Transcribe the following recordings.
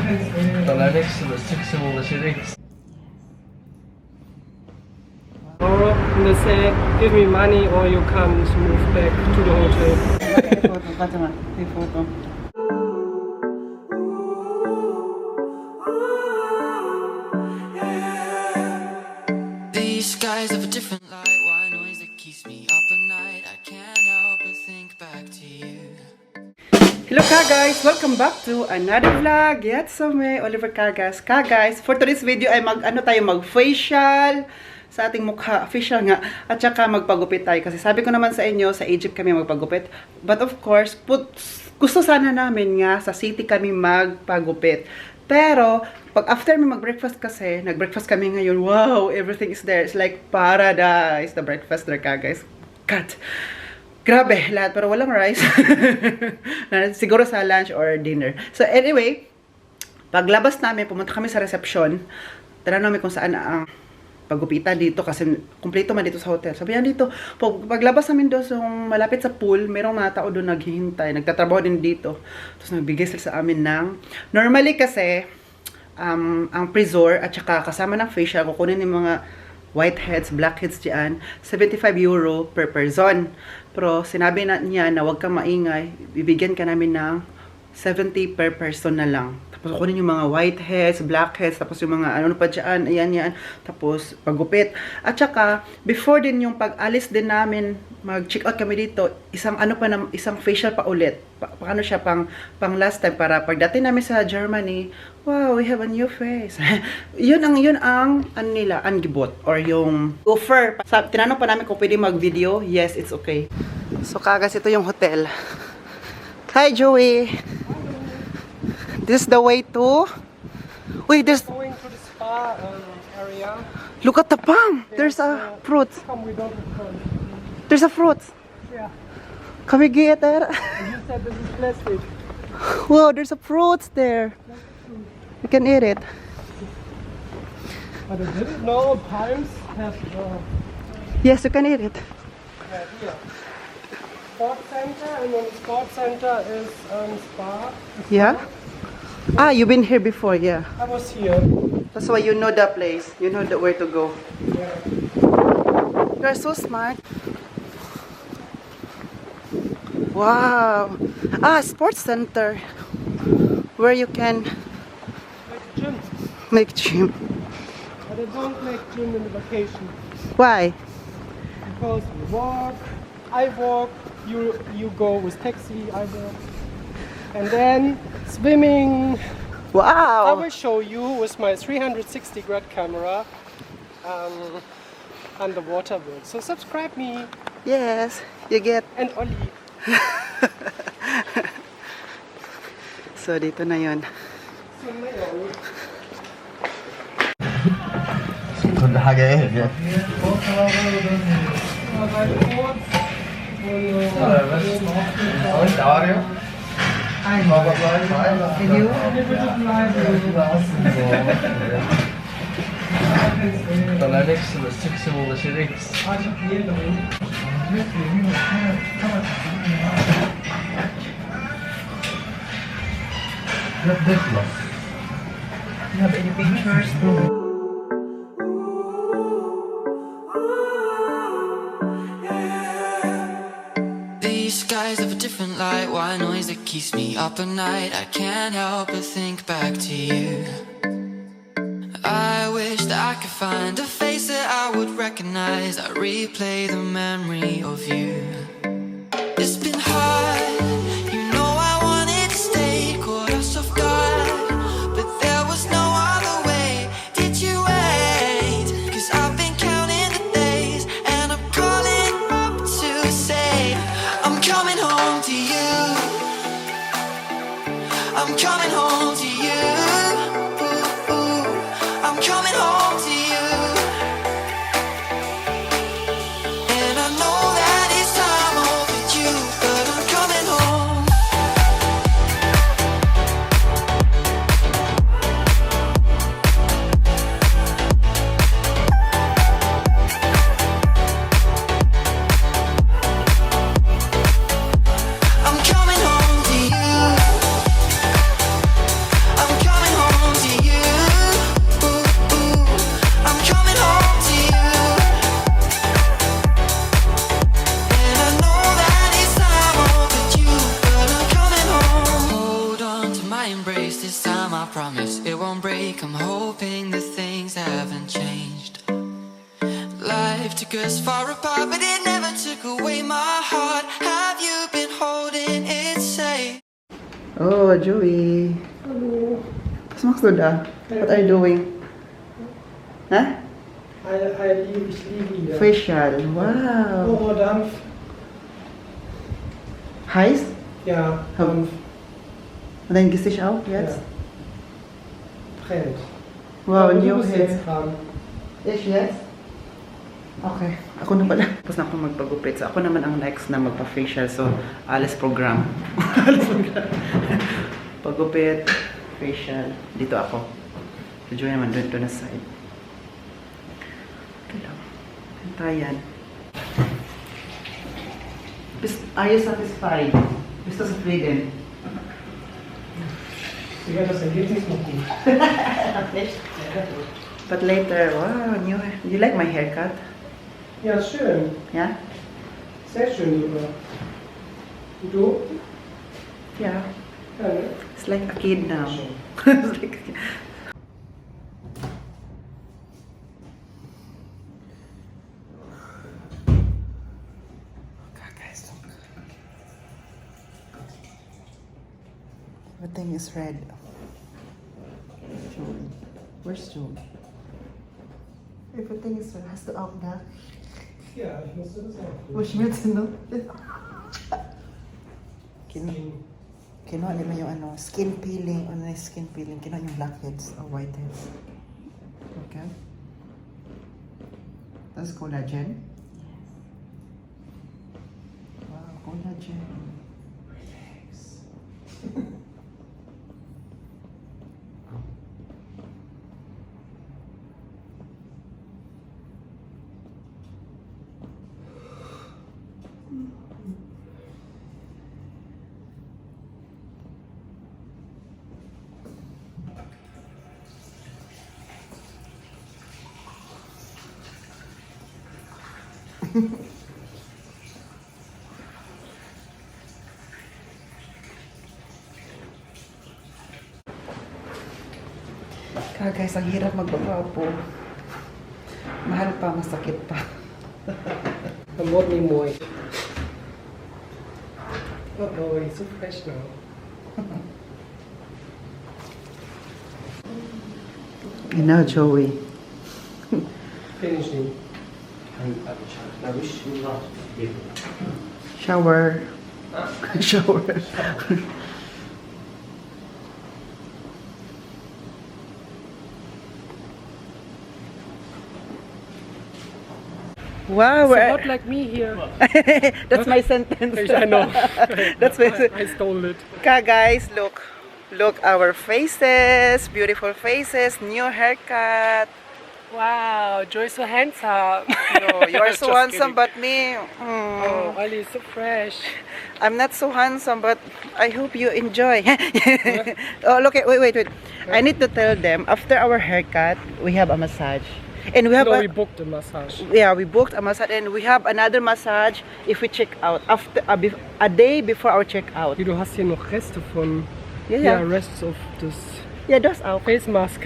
Dans l'annexe, la section d'Achérix. Or they say, give me money or you can't move back to the hotel. Warte mal, die Foto. These skies have a different light. Why noise that keeps me up at night? I can't help but think back to you. Hello guys! Welcome back to another vlog. Yatso me, Oliver Kagas. Guys, for today's video ay mag-facial sa ating mukha. Facial nga. At saka magpagupit tayo. Kasi sabi ko naman sa inyo, sa Egypt kami magpagupit. But of course, gusto sana namin nga sa city kami magpagupit. Pero, pag after may mag-breakfast kasi, nag-breakfast kami ngayon, wow, everything is there. It's like paradise, the breakfast there guys. Cut! Grabe, lahat, pero walang rice. Siguro sa lunch or dinner. So anyway, paglabas namin, pumunta kami sa reception. Tanong namin kung saan ang pagupitan dito kasi kumpleto man dito sa hotel. Sabi yan dito, paglabas namin doon so, malapit sa pool, merong mga tao doon naghihintay. Nagtatrabaho din dito. Tapos nagbigay sila sa amin ng, normally kasi, ang presor at saka kasama ng facial, kukunin yung mga whiteheads, blackheads dyan, 75 euro per person. Pero sinabi niya na huwag kang maingay, bibigyan ka namin ng 70 per person na lang. Tapos kunin yung mga whiteheads, blackheads, tapos yung mga ano pa dyan, ayan yan. Tapos pagupit. At saka, before din yung pag-alis din namin, mag-check out kami dito, isang facial pa ulit. Paano siya pang last time para pagdating namin sa Germany, wow, we have a new face. yun ang ano nila, angibot or yung offer. Tinanong pa namin kung pwede mag-video. Yes, it's okay. So kagas ito yung hotel. Hi Joey. This is the way to. Wait, there's. Going to the spa area. Look at the palm. There's a fruit. Come, we don't return. There's a fruit. Yeah. Can we get it? And you said this is plastic. Wow, there's a fruit there. You can eat it. But I didn't know palms have Yes, you can eat it. here. Sports center, and then the sports center is spa. Yeah. Ah, you've been here before, yeah. I was here. That's why you know the place. You know where to go. Yeah. You're so smart. Wow. Ah, sports center. Where you can Like gym. make gym. But I don't make gym in the vacation. Why? Because we walk, I walk, you go with taxi, I walk. And then swimming. I Wow. will show you with my 360-grad camera underwater world. So subscribe me Yes, you get. and Ollie. So, dito na yun. Kun det här grejer. Dans l'annexe, la section d'Achérix. You have any pictures? These skies have a different light. Why noise that keeps me up at night? I can't help but think back to you. I wish that I could find a face that I would recognize. I replay the memory of you. It's been hard, you know I wanted to stay, caught us off guard, but there was no other way. Did you wait? 'Cause I've been counting the days, and I'm calling up to say I'm coming home to you. I'm coming home to you. I'm coming home to you. And I know that it's time. this time, I promise it won't break. I'm hoping that things haven't changed. Life took us far apart, but it never took away my heart. Have you been holding it safe? Oh, Joey. Hello. Was machst du da? What are you doing? Huh? Ich liege hier. Facial. Wow. Oh, Dampf. Heiß? Ja, Dampf. Und dein Gesicht auch jetzt? Ja. Brennt. Wow, Aber new du bist hair. jetzt dran. Ich jetzt? Okay. Ako na pala. Tapos na ako magpagupit. So, ako naman ang next na magpa-facial. So, alis program. Alis program. Pagupit, facial. Dito ako. So, Joey naman doon na side. Okay lang. Hintayan. Are you satisfied? Bist du zufrieden? Ja, das Ergebnis noch gut. Nicht? But later, wow, new hair. You like my haircut? Ja, schön. Yeah? Sehr schön sogar. Und du? Yeah. Ja, ne? It's like a kid now. Schön. It's like a kid. Everything is red. Joey. Where's Joey? Everything is red. Hast du auch da? Ja, ich musste das auch tun. Wo schmilzt no? Kinuha nila yung ano, skin peeling. Ano na yung skin peeling? Kinuha yung blackheads or whiteheads. Okay. That's collagen. Wow, collagen. Relax. Guys, ang hirap magbabapo. Mahal pa, masakit pa. Dann wurden die moist. Oh, he's so fresh now. And now, Joey. Finishing. I wish you not. Shower. Shower. Wow, So we're not like me here. that's my sentence. I know. That's my I stole it. Guys, look. Look our faces, beautiful faces, new haircut. Wow, Joy's so handsome. No, you are so Just handsome, kidding. but me, Oh, Ali is so fresh. I'm not so handsome, but I hope you enjoy. Oh, look, wait. I need to tell them, after our haircut, we have a massage. And we have No, we booked a massage. we booked a massage, and we have another massage if we check out, after a day before our check out. Wie, du hast hier noch Reste von... Yeah. rests of this Yeah, that's out. face mask.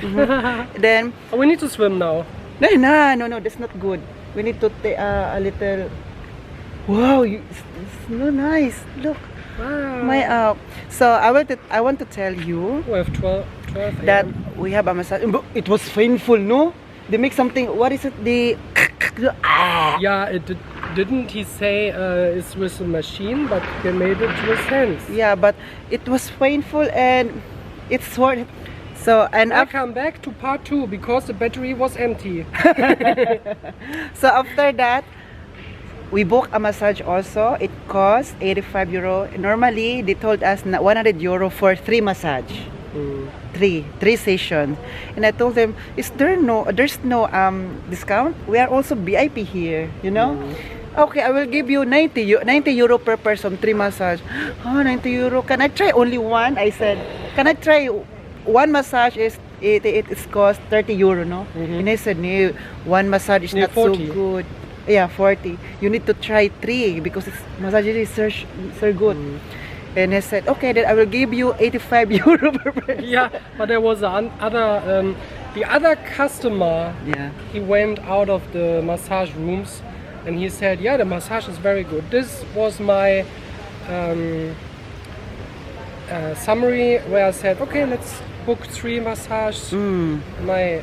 Then, Oh, we need to swim now. no, that's not good. We need to take a little. Wow, it's so nice. Look, Wow. my So I want to tell you We have 12 that a.m. we have a massage. It was painful, no? They make something. What is it? The Yeah, didn't he say it's with a machine, but they made it with hands. Yeah, but it was painful and it's worth it. So and I come back to part 2 because the battery was empty. So after that, we booked a massage also. It cost €85. Normally, they told us na €100 for 3 massage. Three sessions. And I told them, there's no discount? We are also VIP here, you know? Okay, I will give you €90 per person, 3 massage. Oh, €90. Can I try only one? I said, can I try one massage? It cost €30, no? And I said, no, one massage is Yeah, not 40. so good. Yeah, 40. You need to try 3 because massage is so good. And he said, okay, then I will give you 85 euro per person. Yeah, but there was the other customer. Yeah. He went out of the massage rooms, and he said, "Yeah, the massage is very good." This was my summary where I said, "Okay, let's book 3 massages." My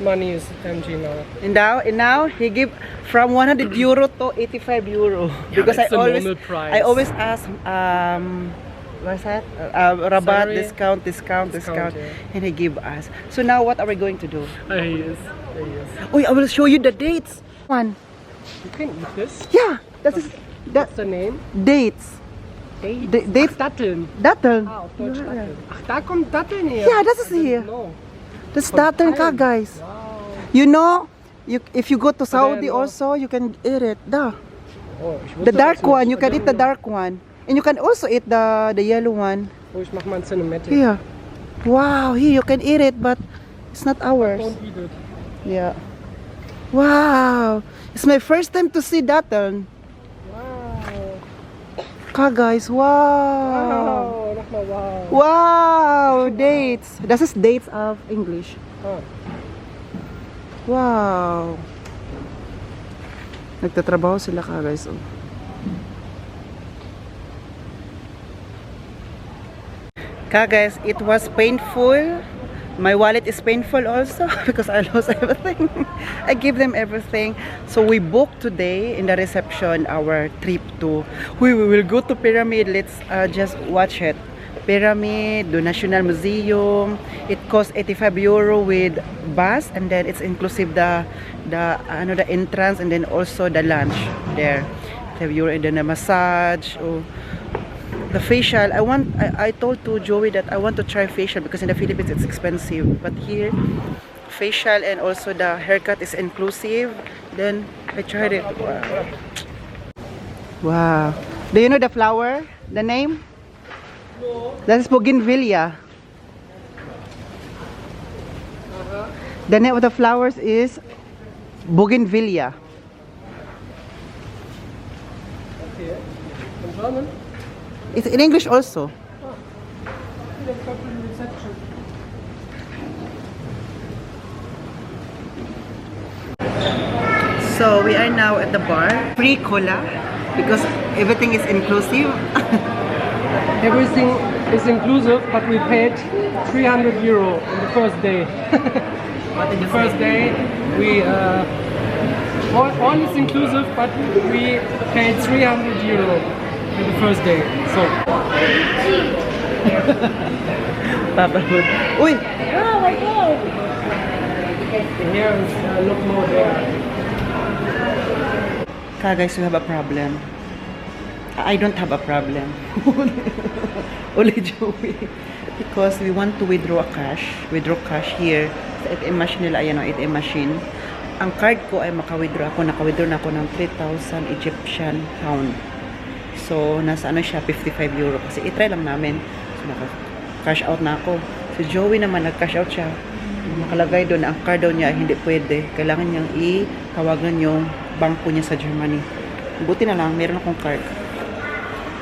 money is empty now. And now he give from 100 euro to 85 euro because that's the normal price. I always ask what's that? Rabat, Salary? discount, Discount, yeah. and he give us. So now what are we going to do? Yes. Oh, I will show you the dates. One. You can eat this. Yeah, that's What's the name? dates. Dates. Datteln. Datteln. Ah, auf Deutsch Datteln. Ach, da kommt Datteln her. Yeah, das ist I didn't hier. know. That's Datteln ka, guys. Wow. You know, if you go to Saudi no. also, you can eat it. Da. Oh, ich The wusste dark das nicht. one, you I can didn't eat the know. dark one. And you can also eat the yellow one. Oh, ich mach mal ein Cinematic. Here. Wow, here you can eat it, but it's not ours. Don't eat it. Yeah. Wow. It's my first time to see Datteln. Wow. Ka, guys. Wow. Wow. Nochmal wow. Wow, dates. Das ist dates of English. Ah. Wow. Nagtatrabaho sila ka, guys. Oh. Ka, guys, it was painful. My wallet is painful also because I lost everything. I gave them everything. So we booked today in the reception our trip to. We will go to Pyramid. Let's just watch it. Pyramid, the National Museum. It costs 85 euro with bus, and then it's inclusive the entrance and then also the lunch there. 85 euro and then the massage. Oh. The facial, I told to Joey that I want to try facial because in the Philippines it's expensive. But here, facial and also the haircut is inclusive. Then I tried it. Wow. Wow. Do you know the flower? The name? No. That is bougainvillea. The name of the flowers is bougainvillea. Okay. In German? It's in English also. Let's go to the reception. So we are now at the bar. Free cola because everything is inclusive. Everything is inclusive, but we paid 300 euro on the first day. The first day we all is inclusive, but we paid 300 euro on the first day. So Papa Hood. Uy! here is look more there. Guys, we have a problem. I don't have a problem. Only Joey. Because we want to withdraw cash here sa ATM machine nila. Ayan o, ATM machine. Ang card ko ay maka-withdraw ako. Naka-withdraw na ako ng 3,000 Egyptian pound. So, nasa ano siya, 55 euro. Kasi itry lang namin. So, naka-cash out na ako. Si Joey naman, nag-cash out siya. Nakalagay doon na ang card daw niya hindi pwede. Kailangan niyang i-tawagan yung bangko niya sa Germany. Buti na lang, meron akong card.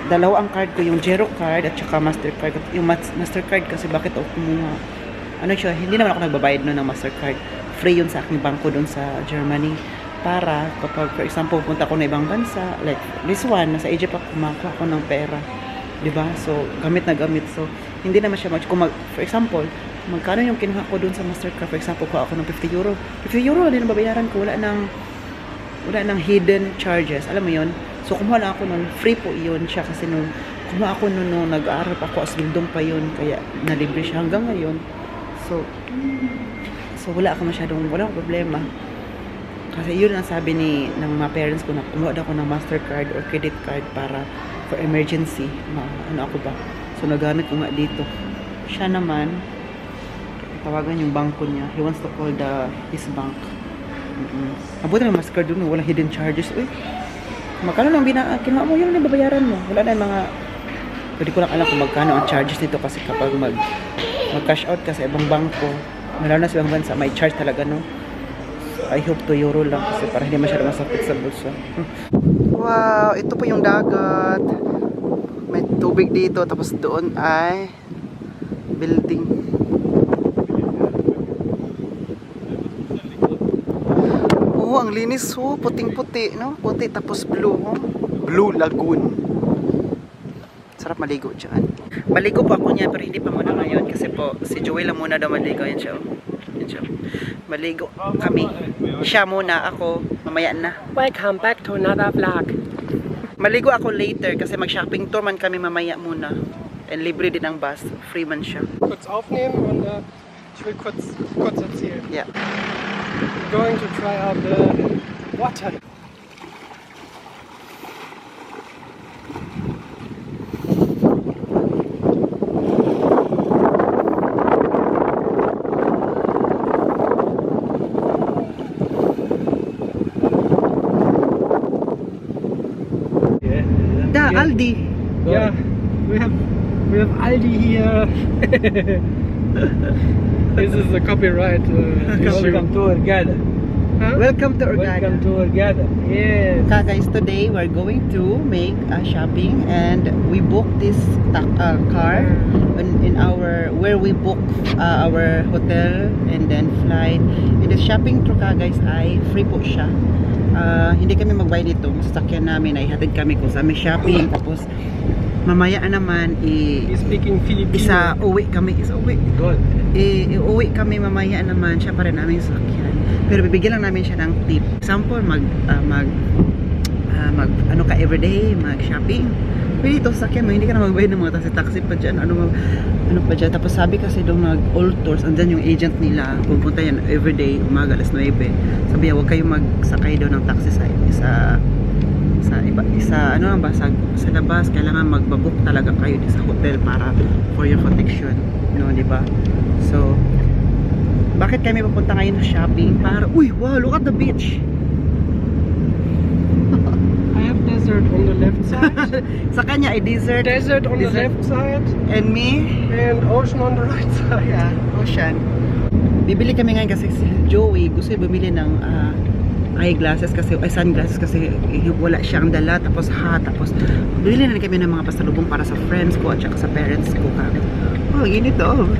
Dalawa ang card ko, yung Gero card at saka Mastercard. Yung Mastercard kasi bakit ako kumuha? Ano siya, hindi naman ako nagbabayad noon ng Mastercard. Free yun sa aking bangko doon sa Germany. Para kapag, for example, punta ako na ibang bansa, like this one, nasa Egypt ako, kumakuha ako ng pera. Diba? So, gamit na gamit. So, hindi naman siya for example, magkano yung kinuha ko doon sa Mastercard, for example, kuha ako ng 50 euro. 50 euro, din ang babayaran ko. Wala nang hidden charges. Alam mo yun? So, kumuha lang ako nun. Free po yun siya kasi nung kumuha ako nun nung nag-aaral pa ako, aswildong pa yun. Kaya, nalibre siya hanggang ngayon. So wala akong problema. Kasi yun ang sabi ng mga parents ko na kumuha ako ng Mastercard or credit card para for emergency. Ano ako ba? So, nagamit ko nga dito. Siya naman, tawagan yung bangko niya. He wants to call his bank. Abutin ng Mastercard doon, walang hidden charges. Uy, magkano lang kinuha mo, yun ang babayaran mo. Wala na yung mga, pwede ko lang alam kung magkano ang charges nito kasi kapag mag-cash out ka sa ibang bangko, lalo na sa ibang bansa, may charge talaga, no? So, I hope 2 euro lang kasi para hindi masyado masakit sa bulsa. Wow, ito po yung dagat. May tubig dito, tapos doon ay building. Oh, ang linis oh, puting-puti, no? Puti tapos blue, oh. Blue Lagoon. Sarap maligo dyan. Maligo po ako niya, pero hindi pa muna ngayon kasi po si Joey lang muna daw maligo. Yan siya, oh. Yan siya. Maligo kami. Siya muna, ako mamaya na. Welcome back to another vlog. Maligo ako later kasi mag-shopping tour man kami mamaya muna. And libre din ang bus. Free man siya. Kurz aufnehmen und ich will kurz erzählen. Yeah. We're going to try out the water. Da, Aldi. Yeah, we have Aldi here. This is a copyright issue. Welcome to Orgada. Huh? Welcome to Orgada. Welcome to Orgada. Yes. Guys, today we're going to make a shopping and we booked this car in our where we book our hotel and then flight. And the shopping tour guys ay free po siya. Hindi kami magbayad dito. Sasakyan namin ay hatid kami kung sa may shopping. Tapos mamaya naman He's speaking Filipino. uwi kami. Good. Uuwi kami mamaya naman siya pa rin namin sasakyan. Pero bibigyan lang namin siya ng tip. Example, ano ka everyday, mag-shopping. Pwede ito sasakyan mo, hindi ka na magbayad ng mga taxi pa dyan. Ano pa dyan. Tapos sabi kasi doon mag-all tours, andyan yung agent nila. Pupunta yan everyday, umaga, alas 9. Sabi niya, huwag kayong magsakay doon ng taxi sa labas. Kailangan magbabook talaga kayo sa hotel para for your protection. No, di ba? So, bakit kami pupunta ngayon sa shopping? Para, uy, wow, look at the beach. I have desert on the left side. Sa kanya ay desert. Desert on the left side. And me? And ocean on the right side. Yeah, ocean. Bibili kami ngayon kasi si Joey gusto bumili ng eyeglasses kasi, sunglasses kasi wala siyang dala. Tapos bibili na rin kami ng mga pasalubong para sa friends ko at saka sa parents ko. Oh, ginito.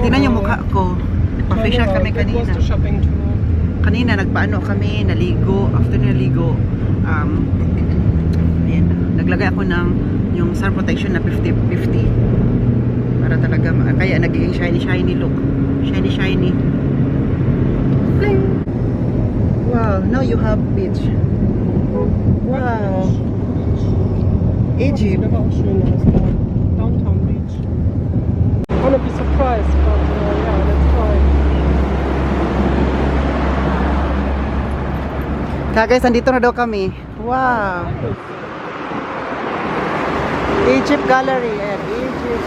Tingnan yung mukha ko. Pa-facial kami That was kanina. the shopping tour. Kanina nagpaano kami, naligo. After naligo, ayan, naglagay ako ng yung sun protection na 50-50 para talaga kaya nagiging shiny look. Shiny. Bling. Wow, now you have beach. Wow. Egypt. Das war auch schön, das war Downtown Beach. I wanna be surprised, but yeah, that's fine. Kaya guys, nandito na daw kami. Wow. Egypt Gallery. Ayan, Egypt.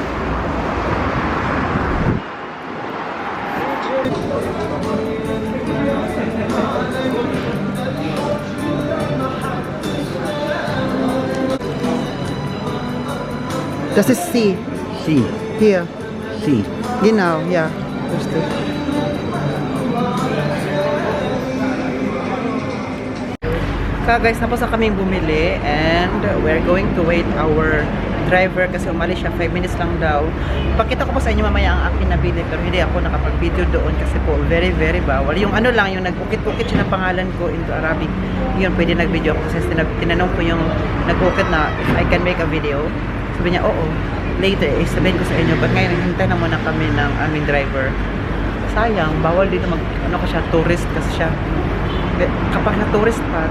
Das ist sea. See. Here. See. Genau, ja. Richtig. Kaya guys, tapos na kaming bumili and we're going to wait our driver kasi umalis siya, 5 minutes lang daw. Pakita ko po sa inyo mamaya ang akin nabili pero hindi ako nakapag-video doon kasi po very bawal. Yung ano lang, yung nag-ukit-ukit siya ng pangalan ko into Arabic. Yun, pwede nag-video ako kasi tinanong ko yung nag-ukit na if I can make a video. Sabi niya, oo. Later, sabihin ko sa inyo. But ngayon, hintay na muna kami ng aming driver. Sayang, bawal dito tourist kasi siya. Kapag na tourist pa,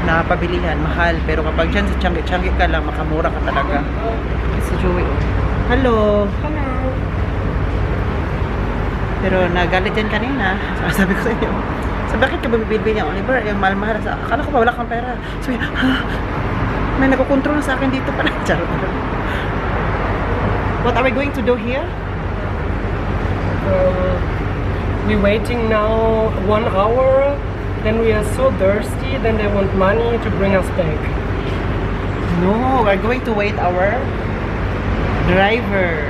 na pabilihan, mahal. Pero kapag dyan sa Changi ka lang, makamura ka talaga. Si Joey, oh. Hello! Hello. Pero nagalit yan kanina. Sabi ko sa inyo. So, bakit ka ba bibili niya, Oliver? Yung mahal-mahal. Akala ko ba wala kang pera? So, may nagkukontrol sa akin dito pala. Charot. What are we going to do here? We're waiting now 1 hour. Then we are so thirsty. Then they want money to bring us back. No, we're going to wait our driver,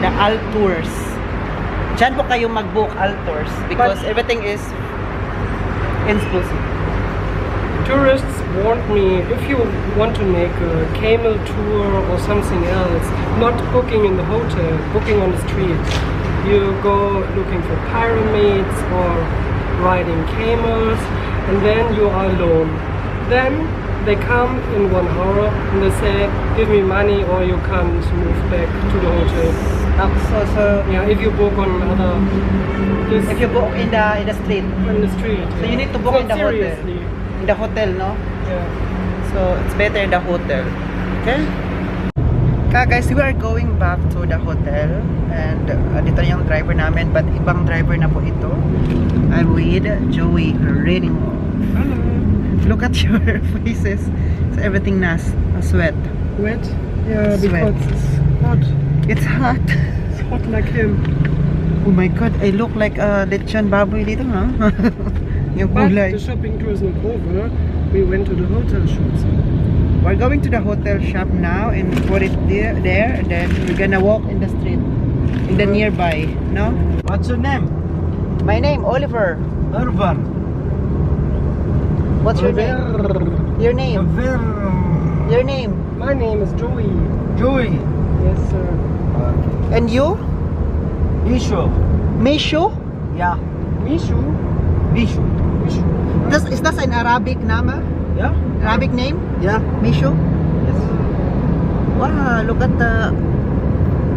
the Altours. Diyan po kayo mag-book Altours because everything is inclusive. Tourists warned me, if you want to make a camel tour or something else, not booking in the hotel, booking on the street. You go looking for pyramids or riding camels, and then you are alone. Then they come in 1 hour and they say, give me money or you can't move back to the hotel. So Yeah, if you book on other this if you book in the street, on the street. so you need to book in the hotel. Seriously. In the hotel, no? Yeah. So it's better in the hotel. Okay? Guys, we are going back to the hotel and dito yung driver namin, but ibang driver na po ito. I'm with Joey Raining. Hello. Look at your faces. So everything na sweat. Wet? Yeah, Sweat. because it's hot. It's hot. It's hot like him. Oh my god, I look like a lechon baboy dito, ha? Yung But kulay. the shopping tour is not over. We went to the hotel shops. We're going to the hotel shop now and put it there, and then we're gonna walk in the street, in the nearby, no? What's your name? My name, Oliver. Urban. What's your name? Your name? Your name? My name is Joey. Joey. Yes, sir. And you? Isho. Mishu? Yeah. Mishu? Bishu. Mishu. Is that an Arabic name? Yeah. Arabic name? Yeah. Mishu? Yes. Wow, look at the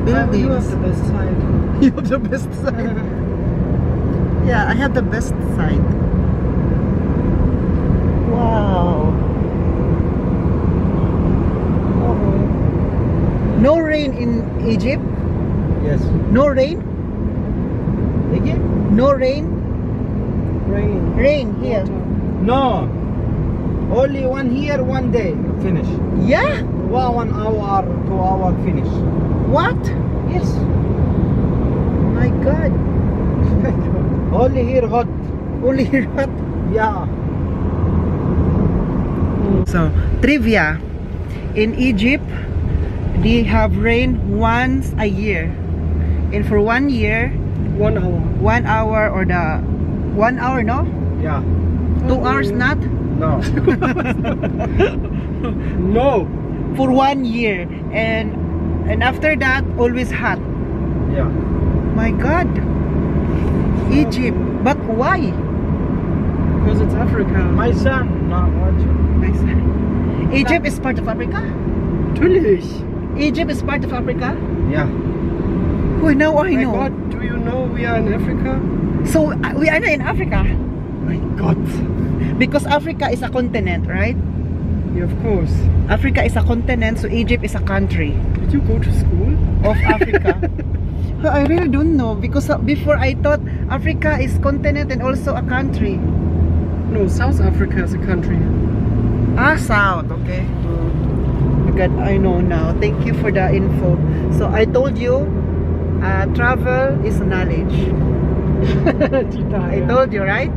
You have buildings. the best side. You have the best side. Yeah, I have the best side. Wow. No rain in Egypt? Yes. No rain? Again? No rain? Rain. Rain here. No. Only one here, one day. Finish. Yeah? 1 hour, 2 hour, finish. What? Yes. My God. Only here hot. Only hot. Yeah. So, trivia. In Egypt, they have rain once a year. And for 1 year, 1 hour. 1 hour or the 1 hour, no? Yeah. 2 hours not? No. No. For 1 year. And after that, always hot. Yeah. My God. Egypt. But why? Because it's Africa. My son. No, what you? Egypt is part of Africa? Natürlich. Egypt is part of Africa? Yeah. Oh, now I My know. God, do you know we are in Africa? So, we are not in Africa. My God. Because Africa is a continent, right? Yeah, of course. Africa is a continent, so Egypt is a country Did you go to school? of Africa. I really don't know because before I thought Africa is continent and also a country. No, South Africa is a country. Ah, South, okay. God, I know now. Thank you for the info. So I told you, travel is knowledge. I told you, right?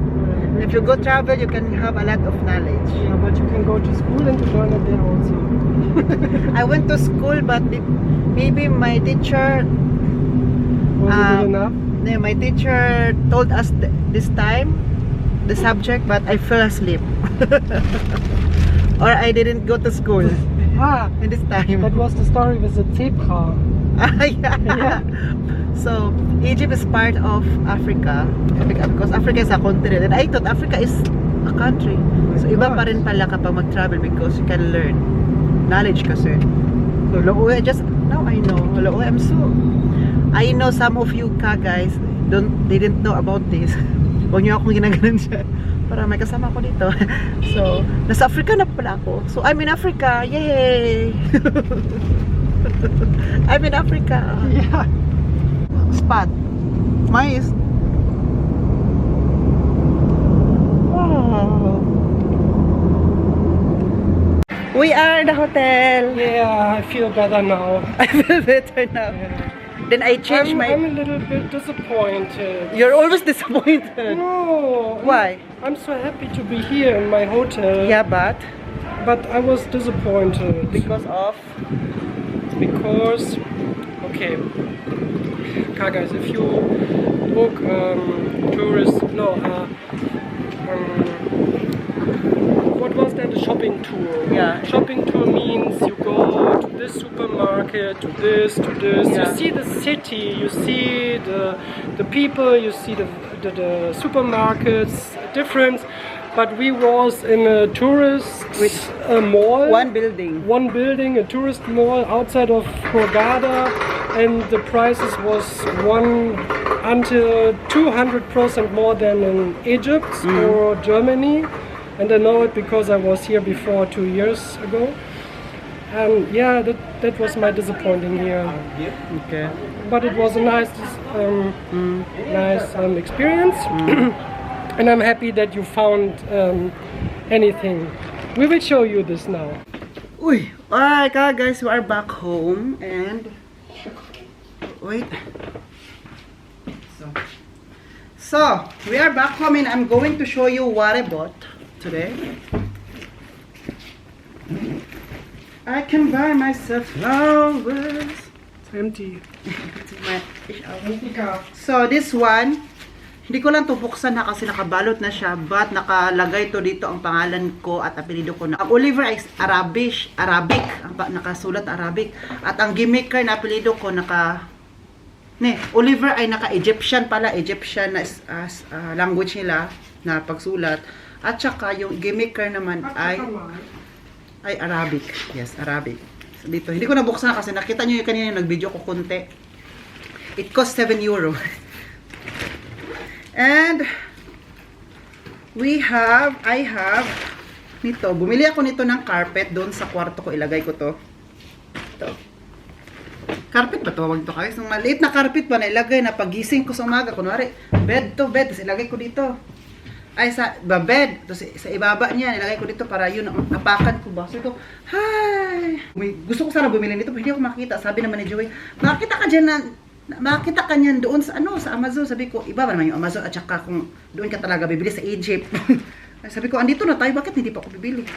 If you go travel, you can have a lot of knowledge. Yeah, but you can go to school and to learn it there also. I went to school, but maybe my teacher, Was it good enough? yeah, my teacher told us this time the subject, but I fell asleep, or I didn't go to school Ah, in this time. that was the story with the zebra. Yeah. So Egypt is part of Africa because Africa is a continent, and I thought Africa is a country. So iba pa rin pala kapag mag-travel because you can learn knowledge kasi. So now I know. Hello, I know some of you guys didn't know about this. Huwag niyo akong ginaganon siya para may kasama ko dito. So nasa Africa na pala ako. So I'm in Africa. Yay! I'm in Africa. Yeah. Spot. Mine is. Wow. We are in the hotel. Yeah, I feel better now. I feel better now. Then I changed I'm my. a little bit disappointed. You're always disappointed. No. Why? I'm so happy to be here in my hotel. Yeah, but But I was disappointed. because of. Because, okay, guys, if you book what was that, the shopping shopping tour. Yeah. Shopping tour means you go to this supermarket, to this. Yeah. You see the city, you see the people, you see the supermarkets, difference. But we was in a tourist mall. One building. One building, a tourist mall outside of Hurghada, and the prices was 200% more than in Egypt or Germany. And I know it because I was here before 2 years ago. And yeah, that was my disappointing here. Okay. But it was a nice experience. And I'm happy that you found anything. We will show you this now. Uy, alright guys, we are back home and wait. So we are back home and I'm going to show you what I bought today. I can buy myself flowers. It's empty. So this one, hindi ko lang tubuksan na kasi nakabalot na siya, but nakalagay to dito ang pangalan ko at apelido ko na. Ang Oliver ay Arabic, nakasulat Arabic. At ang gimmicker na apelido ko Oliver ay naka-Egyptian pala, Egyptian na language nila na pagsulat. At saka yung gimmicker naman ay Arabic. Yes, Arabic. So, dito, hindi ko nabuksan kasi nakita nyo yung kanina yung nag-video ko konti. It cost 7 euro. And I have nito. Bumili ako nito ng carpet doon sa kwarto ko. Ilagay ko to. Ito. Carpet ba tawag to guys? Nung maliit na carpet ba na ilagay na pagising ko sa umaga. Kunwari, bed to bed. Tapos ilagay ko dito. Ay, bed. Tapos sa ibaba niya, ilagay ko dito para yun, apakan ko ba. So ito, hi! Gusto ko sana bumili nito, pero hindi ako makita. Sabi naman ni Joey, makita ka niyan doon sa sa Amazon. Sabi ko, iba ba naman yung Amazon at saka kung doon ka talaga bibili sa Egypt. Sabi ko, andito na tayo, bakit hindi pa ako bibili?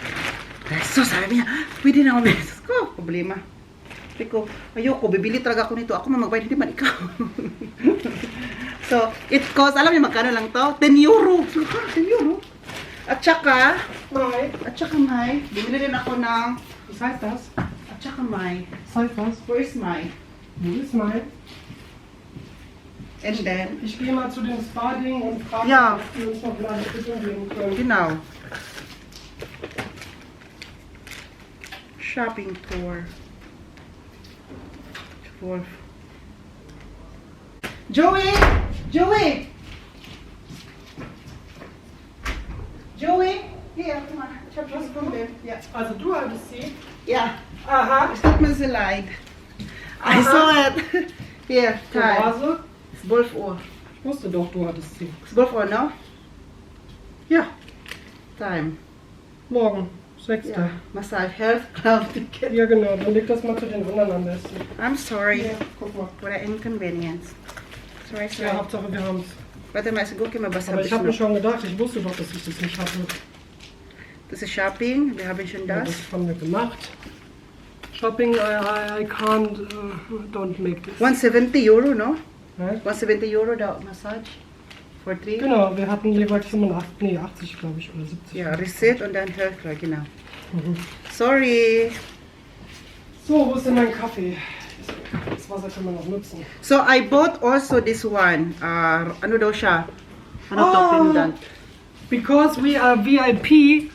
So sabi niya, pwede na ako bibili. Ko, problema. Sabi ko, ayoko, bibili talaga ako nito. Ako magbayad, hindi man ikaw. So, it cost, alam niyo magkano lang to? 10 euro. 10 euro. At saka may, bumili rin ako ng, at saka may, where is my? And then, Ich gehe mal zu den Spa-Dingen und frage, Ja. ob wir uns noch eine Quittung geben können. genau. Shopping tour. Joey! Here, come on. Just from there. Yeah. Also du hattest sie. Yeah. Aha. Es tut mir sehr leid. I saw it. Here, Wo time. war sie? It's 12 Uhr. Ich wusste doch, du hattest sie. It's 12 Uhr, no? Ja, Time. morgen, 6. Yeah. Massage, health, club ticket. Ja genau, dann leg das mal zu den anderen am besten. I'm sorry Ja, guck mal. for the inconvenience. Sorry. Ja, Hauptsache wir haben's. Warte mal, siguro kayo mabasa. Aber ich habe mir schon gedacht, ich wusste doch, dass ich das nicht hatte. Das ist Shopping. Wir haben schon Ja, das. das haben wir gemacht. Shopping, I can't, don't make this. 170 euro, no? Ja? 170 euro the massage for 3. Genau, wir hatten jeweils 80 glaube ich, oder 70. Ja, Receipt und dann Health Club, genau. Mhm. Sorry. So, wo ist denn mein Kaffee? Das Wasser kann man noch nutzen. So I bought also this one. Ano daw siya? Ano to, Oh. pendant? Because we are VIP,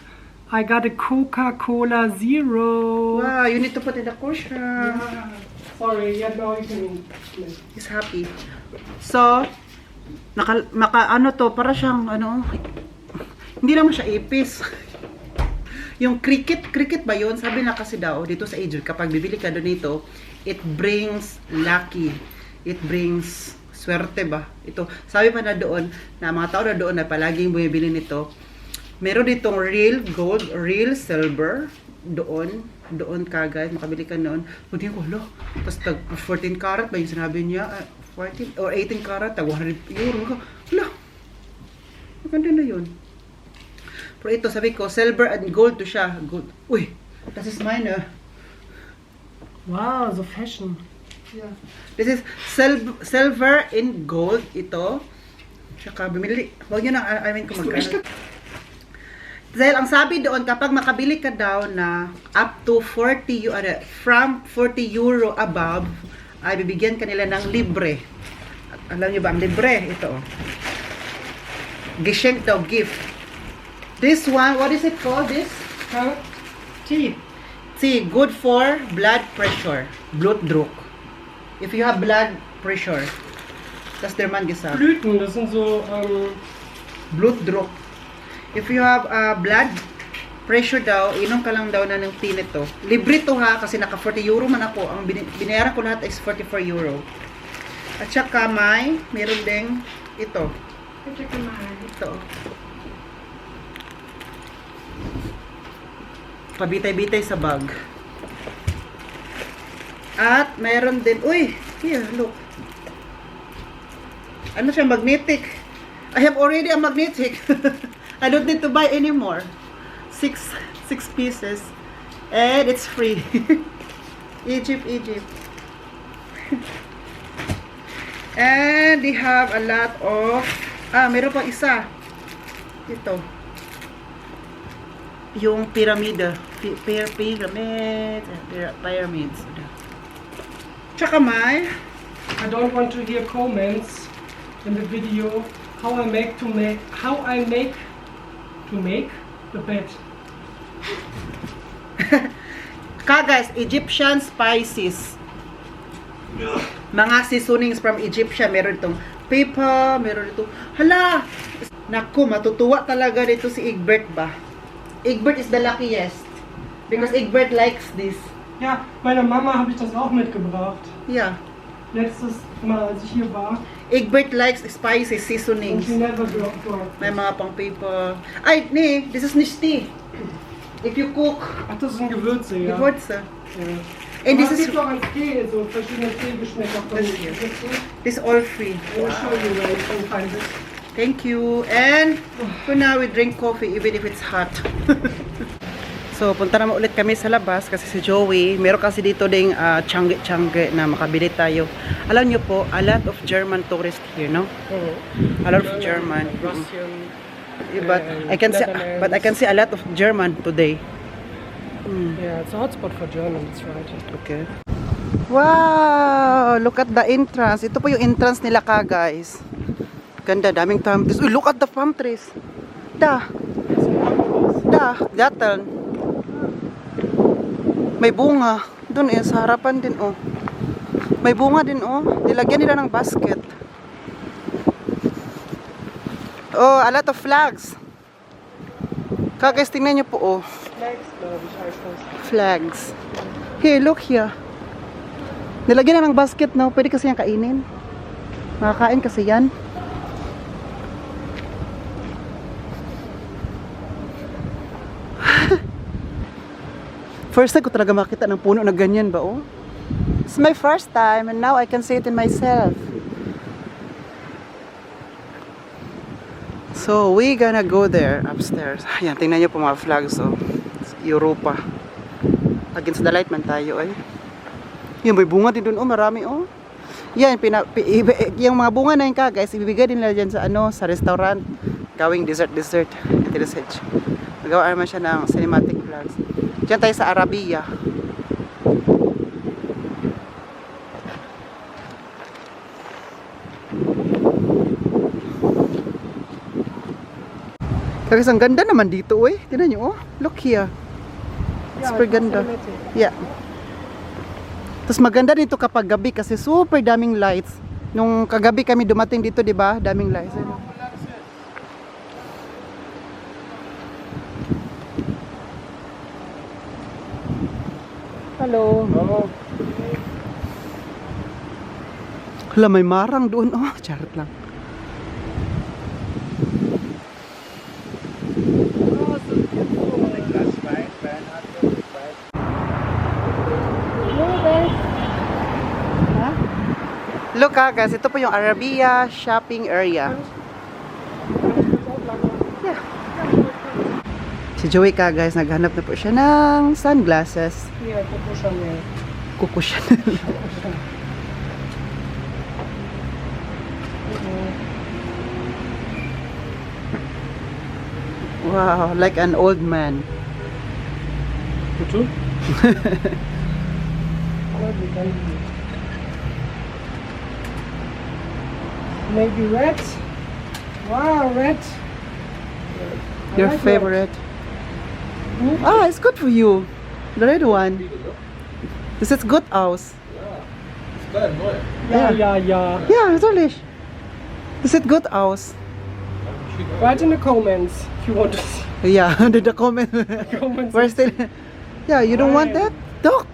I got a Coca-Cola Zero. Wow, you need to put in the cushion. Sorry, yeah, no, you can. He's happy. So, ano to, para siyang, hindi naman siya ipis. Yung cricket ba yun? Sabi na kasi daw, dito sa Egypt, kapag bibili ka doon nito, it brings lucky. It brings swerte ba? Ito, sabi pa na doon, na mga tao na doon na palaging bumibili nito, meron ditong real gold, real silver, doon kagad, makabili ka noon. Hindi ko, tapos tag 14 karat ba yung sinabi niya? 14 or 18 karat, tag 100 euro. Maganda na yun. Pero ito, sabi ko, silver and gold to siya. Gold. Uy, das ist meine. Wow, so fashion. Yeah. This is silver and gold, ito. Saka bumili, huwag nyo na, I mean kung magkano. Dahil ang sabi doon, kapag makabili ka daw na up to 40 from 40 euro above, ay bibigyan ka nila ng libre. At alam niyo ba ang libre? Ito. Geschenk daw, gift. This one, what is it called? This? Huh? Tea. Tea, good for blood pressure. Blutdruck. If you have blood pressure, das der Mann gesagt. Blüten, das sind so, Blutdruck. If you have blood pressure daw, inom ka lang daw na ng tea nito. Libre to ha, kasi naka 40 euro man ako. Ang binayaran ko lahat is 44 euro. At saka meron ding ito. Ito. Pabitay-bitay sa bag. At meron din, uy, here, look. Ano siya, magnetic. I have already a magnetic. I don't need to buy anymore. 6 pieces. And it's free. Egypt. And they have a lot of, meron pang isa. Ito. Yung pyramid. Pyramids. Tsaka I don't want to hear comments in the video how I make to make the bed. Guys, Egyptian spices. Mga seasonings from Egyptian. Meron itong pepper, meron itong, hala! Naku, matutuwa talaga dito si Egbert ba? Egbert is the luckiest. Because Egbert likes this. Ja, meiner Mama habe ich das auch mitgebracht. Yeah. Letztes Mal, als ich hier war. Egbert likes spicy Und seasonings. she never brought. May mga pang paper. Ay, nee, this is nicht tea. If you cook, Ach, das sind Gewürze, ja. Gewürze. Ja. And Aber this es is gibt auch als Tee, so verschiedene Teegeschmäcker von Das den hier. Gewürzen. this all free. I will show you where you can find it. Thank you. And for now, we drink coffee even if it's hot. So, punta naman ulit kami sa labas kasi si Joey, meron kasi dito ding tiyangge na makabili tayo. Alam nyo po, a lot of German tourists here, no? A lot of German. Russian. But I can see a lot of German today. Yeah, it's a hotspot for Germans, right? Okay. Wow! Look at the entrance. Ito po yung entrance nila guys. Ganda, daming palm trees. Uy, look at the palm trees. Datan. May bunga. Doon sa harapan din, oh. May bunga din, oh. Nilagyan nila ng basket. Oh, a lot of flags. Guys, tingnan nyo po, oh. Flags, glaube ich, heißt das. Flags. Here, look here. Nilagyan na ng basket, no? Pwede kasi yan kainin. Makakain kasi yan. First time ko talaga makita ng puno na ganyan ba, oh? It's my first time and now I can see it in myself. So, we gonna go there upstairs. Ayan, tingnan nyo po mga flags, oh. Europa. Against the light man tayo, ay. Yan, may bunga din dun, oh. Marami, oh. Yan, yung mga bunga na yun guys, ibibigay din nila dyan sa, sa restaurant. Gawing dessert. Magawa naman siya ng cinematic vlogs. Diyan tayo sa Arabia. Kasi ang ganda naman dito, eh. Tingnan nyo, oh. Look here. Super ganda. Yeah. Tapos maganda dito kapag gabi kasi super daming lights. Nung kagabi kami dumating dito, di ba? Daming lights. Hello. Oh. Hala, may marang doon. Oh, charot lang. Look guys, ito po yung Arabia shopping area. Yeah. Si Joey guys, naghanap na po siya ng sunglasses. Hier, Coco Chanel. Coco Chanel. Wow, like an old man. You too? Maybe red. Wow, red. I Your like favorite. red. Ah, it's good for you. The red one. This is good house. Ja, ja, ja. Yeah, natürlich. This is good house. Write in the comments if you want to see. Yeah, under the comment. Comments. We're still. Yeah, you don't want that? Dok.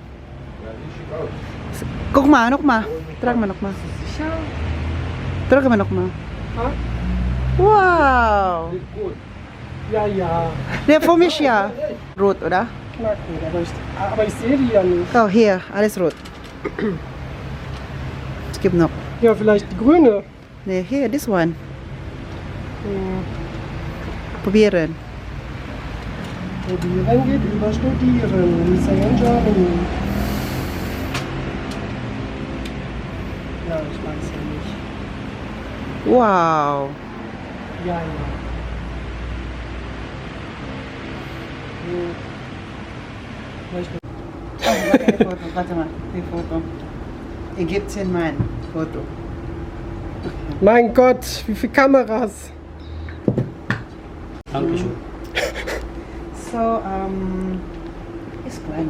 Guck mal, nog maar. Trag maar nog maar. Trag maar nog maar. Huh? Wow. Ja, ja. Nee, für mich ja. Rot, oder? Knacken. Aber ich sehe die ja nicht. Oh, hier, alles rot. Es gibt noch. Ja, vielleicht die grüne. Nee, hier, this one. Hm. Probieren. Studieren geht über Studieren. Lisa in Germany. Ja, ich weiß ja nicht. Wow. Ja, ja. Vielleicht Warte mal, die Foto. Ägyptien-Mann, Foto. Mein Gott, wie viele Kameras. Dankeschön. So, ist klein.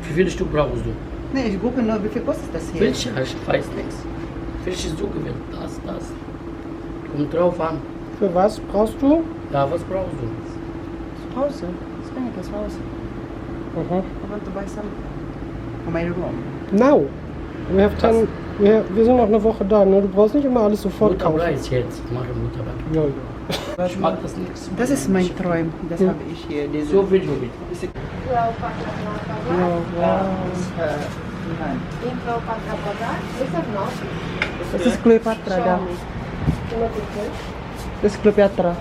Wie viele Stück brauchst du? Nee, ich gucke nur, wie viel kostet das hier? Welche? Ich weiß nichts. Welches du gewinnst? Das. Kommt drauf an. Für was brauchst du? Ja, was brauchst du? Pause. Das kann ich das Haus. Aha. I want to buy something for my room. Now. Wir sind noch eine Woche da, ne? Du brauchst nicht immer alles sofort kaufen. Mutterpreis jetzt. Ich mache Mutterpreis. Ja, ja. Ich mag das nichts. Das ist mein Traum. Das habe ich hier. Diese, So Video bitte. Ja, wow. Das ist Cleopatra da. Das ist Cleopatra.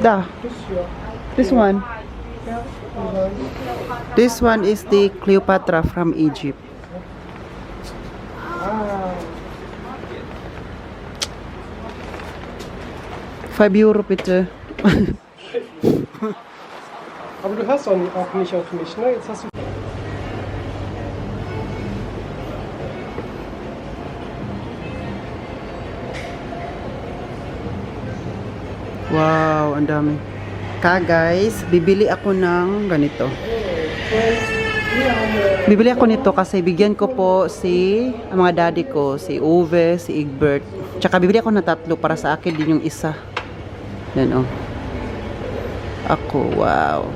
Da. This one. This one is the Cleopatra from Egypt. 5 Euro bitte. Aber du hörst auch nicht auf mich, ne? Jetzt hast du. Wow, ang dami. Guys, bibili ako ng ganito. Bibili ako nito kasi bigyan ko po ang mga daddy ko, si Uwe, si Egbert. Tsaka bibili ako ng 3 para sa akin din yung isa. Yan oh. Ako, wow.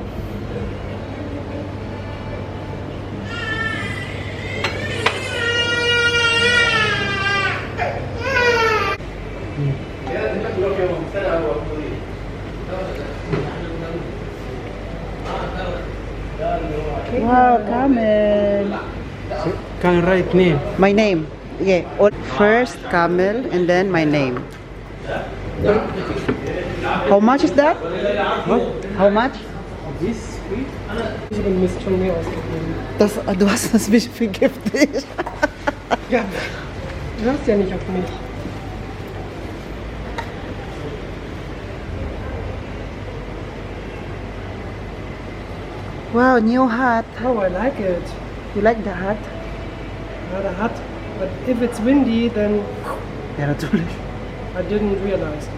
Wow, camel. Can write name. My name. Yeah. First camel and then my name. How much is that? What? How much? This? Ich habe Mist schon mehr ausgegeben. Du hast das mich vergiftet. Ja, du hörst ja nicht auf mich. Wow, new hat. Oh, I like it. You like the hat? Not a hat. But if it's windy, then Ja, natürlich. I didn't realize it.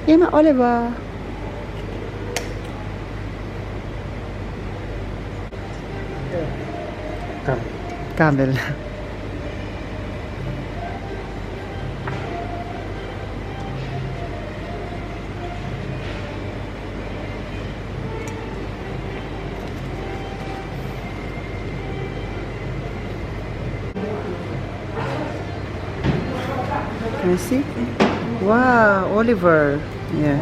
Ja, maar Oliver. Camel. Can you see? Wow, Oliver. Yeah.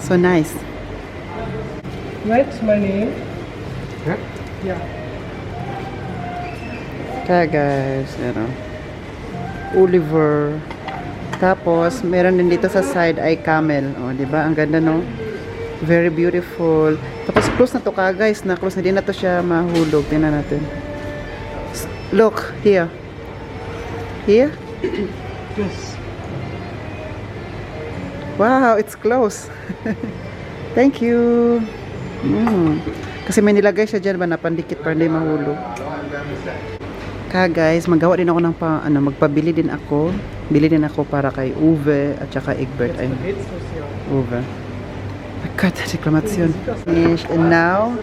So nice. Write my name. Yeah? Yeah. Kaya guys, Oliver. Tapos, meron din dito sa side ay camel. O, di ba? Ang ganda, no? Very beautiful. Tapos, close na to ka, guys. Na close na din na to siya mahulog. Tingnan natin. Look, here. Here? Yes. Wow, it's close. Thank you. Kasi may nilagay siya dyan ba na pandikit para hindi mahulog. Kaya guys, magawa din ako ng magpabili din ako. Bili din ako para kay Uwe at saka Egbert. Ay, Uwe. My God, reklamasyon. Finish. And now,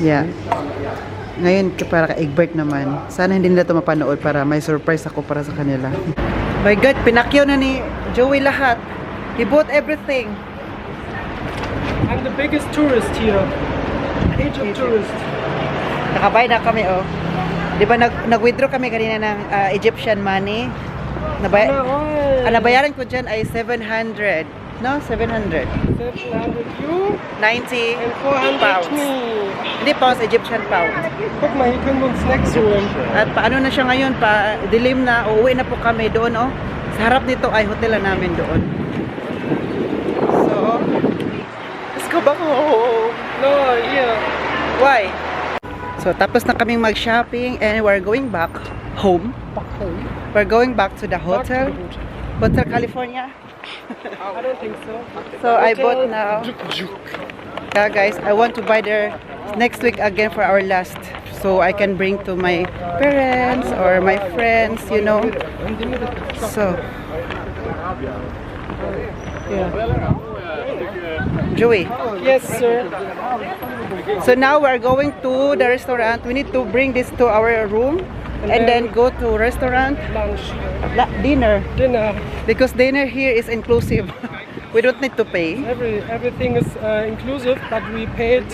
yeah. Ngayon, para kay Egbert naman. Sana hindi nila ito mapanood para may surprise ako para sa kanila. My God, pinakyaw na ni Joey lahat. He bought everything. I'm the biggest tourist here. Egypt tourist. Nakabay na kami, oh. Di ba nag-withdraw kami kanina ng Egyptian money? Nabayaran ko dyan ay 700. No? 700. 700 you 90 and 400 pounds. me. Hindi pounds, Egyptian pounds. Guck mal, hier können wir uns Snacks holen. At paano na siya ngayon? Dilim na, uuwi na po kami doon, oh. Sa harap nito ay hotel na namin doon. So, let's go back home. No, here. Why? So, tapos na kaming mag-shopping and we're going back home. Back home. We're going back to the hotel. Back to the hotel. Hotel California. I don't think so. So, I Hotel bought now. Yeah, guys, I want to buy there next week again for our last. So, I can bring to my parents or my friends, you know. So, yeah. Joey. Yes, sir. So now we're going to the restaurant. We need to bring this to our room and then go to restaurant. Lunch. Dinner. Dinner. Because dinner here is inclusive. We don't need to pay. Everything is inclusive, but we paid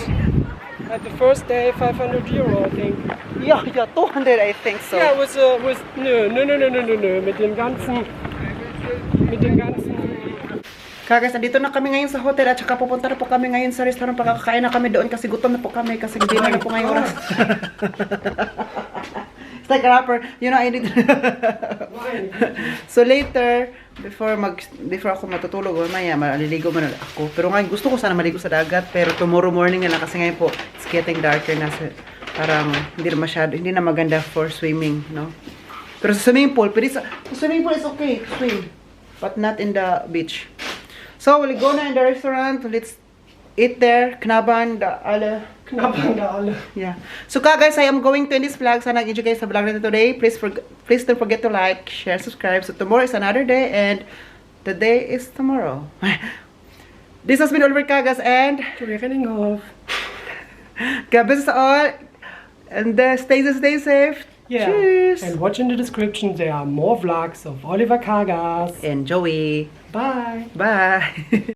at the first day 500 euro, I think. Yeah, 200 I think so. Yeah, with no. Mit den ganzen. Kaya guys, nandito na kami ngayon sa hotel at saka pupunta na po kami ngayon sa restaurant. Pagkakain na kami doon kasi gutom na po kami kasi dinner na po ngayong oras. It's like a rapper. You know, I need So later, before ako matutulog, maya maliligo man ako. Pero ngayon gusto ko sana maligo sa dagat, pero tomorrow morning na lang kasi ngayon po it's getting darker na, parang hindi na maganda for swimming, no? Pero sa swimming pool, swimming pool is okay to swim, but not in the beach. So we'll go now in the restaurant. Let's eat there. Knaban da alle. Yeah. So guys, I am going to end this vlog. Sana nag-enjoy kayo sa vlog natin today. Please don't forget to like, share, subscribe. So tomorrow is another day and the day is tomorrow. This has been Oliver Kagas and Ringhoff. God bless us all. And stay safe. Yeah. Cheers. And watch in the description. There are more vlogs of Oliver Kagas. And Joey. Bye. Bye.